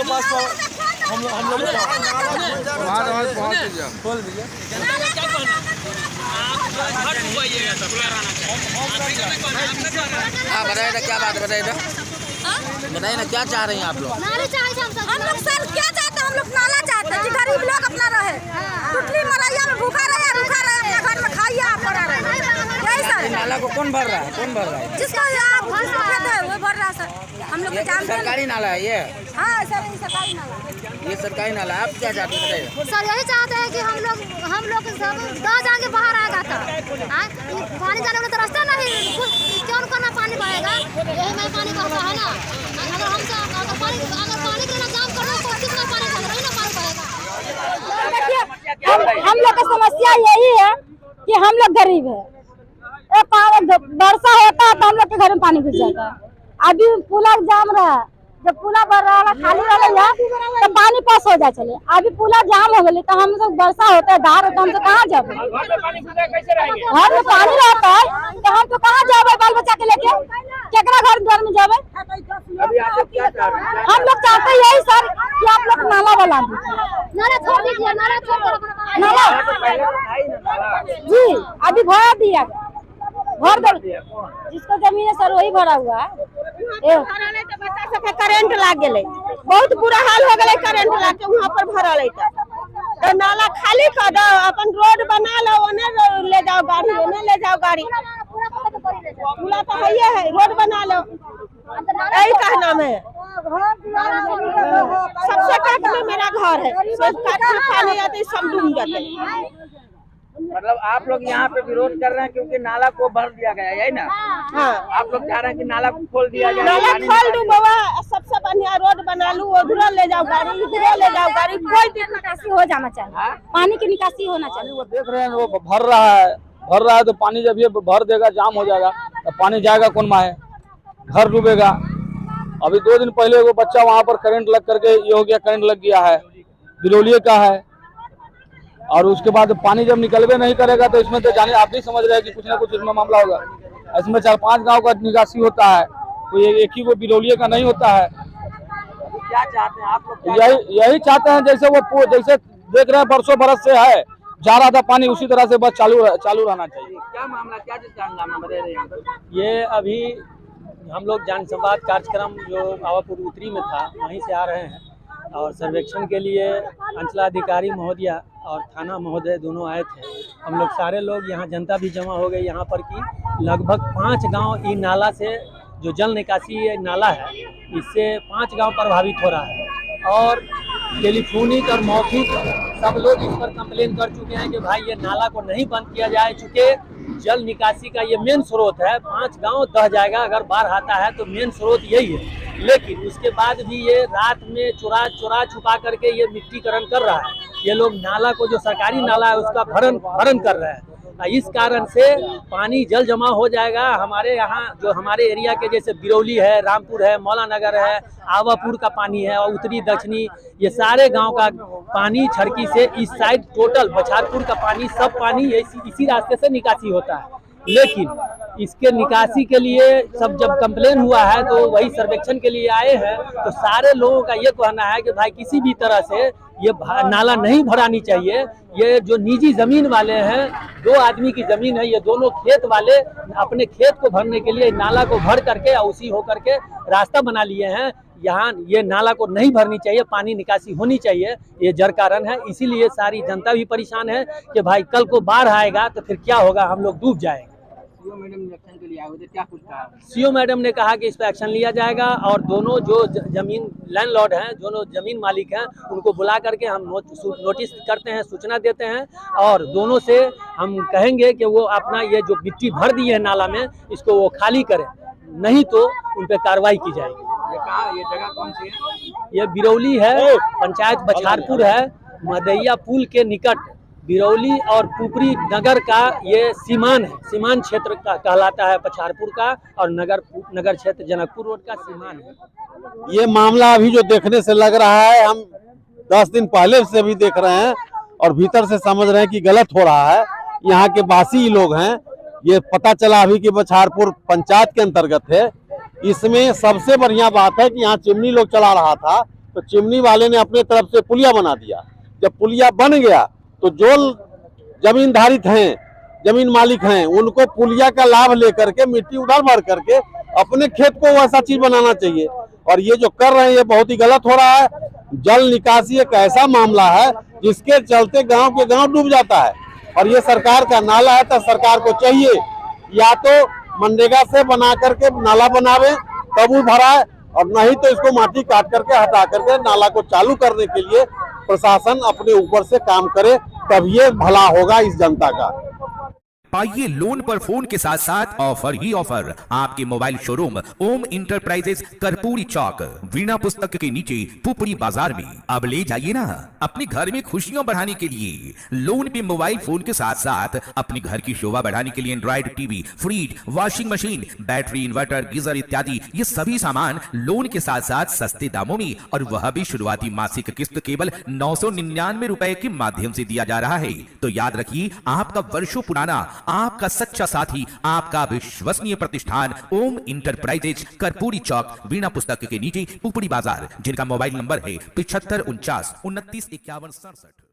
पास हम लोग खोल दीजिए। हाँ बताइए ना, क्या बात है, बताइए ना क्या चाह रही हैं आप लोग? हम लोग सर क्या चाहते हैं, हम लोग नाला चाहते हैं कि गरीब लोग अपना रहे, टुटली मरैया में भूखा रहे, रूखा रहे, अपने घर में खाइए आप पड़ा रहे, यही सर। नाला को कौन भर रहा है, कौन भर रहा है? जिसका आप खेत है वो भर रहा है सर, हम लोग जानते हैं। सरकारी नाला है ये? हाँ सर, ये सरकारी नाला, ये सरकारी नाला। आप क्या चाहते हैं बताइए? सर यही चाहते हैं कि हम लोग सब 10 आगे बाहर आएगा था, पानी जाने वाला तो रास्ता नहीं, क्यों करना पानी बहेगा, यही में पानी बहता है ना। अगर पानी के लिए जाम कर लो तो कितना पानी बहेगा, ना पानी बहेगा। हम लोग का समस्या यही है कि हम लोग गरीब है, वर्षा होता है तो हम लोग के घर में पानी घुस जाता है। अभी पुला जाम रहा है, जब पुला भर रहा है खाली वाला तो पानी पास हो जाए चले, अभी पुला जाम हो गई तो हम लोग वर्षा होता है, धार होता है, हम तो कहाँ जाए? घर में पानी रहता है तो हम तो कहाँ जाए बाल बच्चा के लेके, केकरा घर द्वार में जाए? हम लोग चाहते हैं यही सर कि आप लोग नाला बना दीजिए, नाला छोड़ दीजिए, नाला जी अभी भरा दिया, भर दो, जिसको जमीन है सर वही भरा हुआ है। बच्चा सबके करेंट लाग गए, बहुत बुरा हाल हो गए, करेंट लाग के वहाँ पर भरल है तो नाला खाली कर दो, अपन रोड बना लो, ओने ले जाओ गाड़ी, ओने ले जाओ गाड़ी, पूरा तो है, रोड बना लो, यही कहना है। सबसे काट में मेरा घर है, सब काट में पानी आते सब डूब जाते। मतलब आप लोग यहाँ पे विरोध कर रहे हैं क्योंकि नाला को भर दिया गया है, यही ना? हाँ, आप लोग चाह रहे हैं कि नाला को खोल दिया जाए, नाला खोल दो बाबा, सबसे बढ़िया रोड बना लूं, उधर ले जाओ गाड़ी, इधर ले जाओ गाड़ी, कोई निकासी हो जाना चाहिए, पानी की निकासी होना चाहिए। वो देख रहे हैं वो भर रहा है तो पानी जब ये भर देगा जाम हो जाएगा तो पानी जाएगा कौन माहे, घर डूबेगा। अभी 2 दिन पहले वो बच्चा वहाँ पर करंट लग करके ये हो गया, करंट लग गया है, बिरौलिये का है। और उसके बाद पानी जब निकलवे नहीं करेगा तो इसमें तो जाने आप भी समझ रहे हैं कि कुछ ना कुछ इसमें मामला होगा। इसमें 4-5 गांव का निकासी होता है, तो एक ही वो बिरौलिये का नहीं होता है। क्या चाहते हैं आप लोग? यही चाहते हैं जैसे जैसे देख रहे हैं बरसों बरस से है, जा रहा था पानी, उसी तरह से बस चालू रहना चाहिए। क्या मामला, क्या चीज का हंगामा बता रहे हैं? ये अभी हम लोग जन संवाद कार्यक्रम जो आवापुर उत्तरी में था वहीं से आ रहे हैं और सर्वेक्षण के लिए अंचलाधिकारी महोदया और थाना महोदय दोनों आए थे। हम लोग सारे लोग यहाँ, जनता भी जमा हो गई यहाँ पर कि लगभग 5 गांव ई नाला से, जो जल निकासी नाला है, इससे 5 गांव प्रभावित हो रहा है और टेलीफोनिक और मौखिक सब लोग इस पर कंप्लेन कर चुके हैं कि भाई ये नाला को नहीं बंद किया जाए, चूँकि जल निकासी का ये मेन स्रोत है। 5 गांव दह जाएगा अगर बाढ़ आता है तो मेन स्रोत यही है, लेकिन उसके बाद भी ये रात में चुरा छुपा करके ये मिट्टीकरण कर रहा है। ये लोग नाला को, जो सरकारी नाला है, उसका भरण कर रहे हैं। इस कारण से पानी जल जमा हो जाएगा। हमारे यहाँ जो हमारे एरिया के जैसे बिरौली है, रामपुर है, मौला नगर है, आवापुर का पानी है और उत्तरी दक्षिणी, ये सारे गांव का पानी छड़की से इस साइड टोटल बछारपुर का पानी, सब पानी इसी रास्ते से निकासी होता है। लेकिन इसके निकासी के लिए सब जब कंप्लेन हुआ है तो वही सर्वेक्षण के लिए आए हैं, तो सारे लोगों का ये कहना है कि भाई किसी भी तरह से ये नाला नहीं भरानी चाहिए। ये जो निजी जमीन वाले हैं, 2 आदमी की जमीन है, ये दोनों खेत वाले अपने खेत को भरने के लिए नाला को भर करके उसी होकर के रास्ता बना लिए हैं। यहाँ ये नाला को नहीं भरनी चाहिए, पानी निकासी होनी चाहिए, ये जड़ कारण है। इसीलिए सारी जनता भी परेशान है कि भाई कल को बाढ़ आएगा तो फिर क्या होगा, हम लोग डूब जाएंगे। सीओ मैडम ने एक्शन के लिए आए हुए थे, क्या कुछ कहा? सीओ मैडम ने कहा कि इस पर एक्शन लिया जाएगा और दोनों जो जमीन लैंडलॉर्ड हैं, दोनों जमीन मालिक हैं, उनको बुला करके हम नोटिस करते हैं, सूचना देते हैं और दोनों से हम कहेंगे कि वो अपना ये जो मिट्टी भर दी है नाला में, इसको वो खाली करें, नहीं तो उन पर कार्रवाई की जाएगी। ये जगह कौन सी है? ये बिरौली है, पंचायत बछारपुर है, मदैया पुल के निकट बिरौली और पुपरी नगर का ये सीमान है, सीमान क्षेत्र का कहलाता है बछारपुर का, और नगर क्षेत्र जनकपुर रोड का सीमान है। ये मामला अभी जो देखने से लग रहा है, हम 10 दिन पहले से भी देख रहे हैं और भीतर से समझ रहे हैं कि गलत हो रहा है। यहाँ के वासी लोग हैं, ये पता चला अभी कि बछारपुर पंचायत के अंतर्गत है। इसमें सबसे बढ़िया बात है कि यहाँ चिमनी लोग चला रहा था, तो चिमनी वाले ने अपने तरफ से पुलिया बना दिया। जब पुलिया बन गया तो जो जमीन धारित हैं, जमीन मालिक हैं, उनको पुलिया का लाभ लेकर के मिट्टी उधर भर करके अपने खेत को वैसा चीज बनाना चाहिए। और ये जो कर रहे हैं ये बहुत ही गलत हो रहा है। जल निकासी एक ऐसा मामला है जिसके चलते गांव के गांव डूब जाता है। और ये सरकार का नाला है तो सरकार को चाहिए या तो मनरेगा से बना करके नाला बनावे तब वो भराए, और नहीं तो इसको माटी काट करके हटा करके नाला को चालू करने के लिए प्रशासन अपने ऊपर से काम करे, तब ये भला होगा इस जनता का। पाइए लोन पर फोन के साथ साथ ऑफर ही ऑफर। आपके मोबाइल शोरूम ओम इंटरप्राइजेस कर्पूरी चौक वीणा पुस्तक के नीचे पुपड़ी बाजार में। अब ले जाइए ना अपने घर में खुशियां बढ़ाने के लिए। लोन पे मोबाइल फोन के साथ साथ अपने घर की शोभा बढ़ाने के लिए Android TV, fridge, washing machine, battery, inverter, geyser इत्यादि ये सभी सामान लोन के साथ साथ सस्ते दामों में, और वह भी शुरुआती मासिक किस्त केवल 999 रुपए के माध्यम से दिया जा रहा है। तो याद रखिए, आपका वर्षों पुराना, आपका सच्चा साथी, आपका विश्वसनीय प्रतिष्ठान ओम इंटरप्राइजेज कर्पूरी चौक वीणा पुस्तक के नीचे पुपड़ी बाजार, जिनका मोबाइल नंबर है 7549 29 51 67।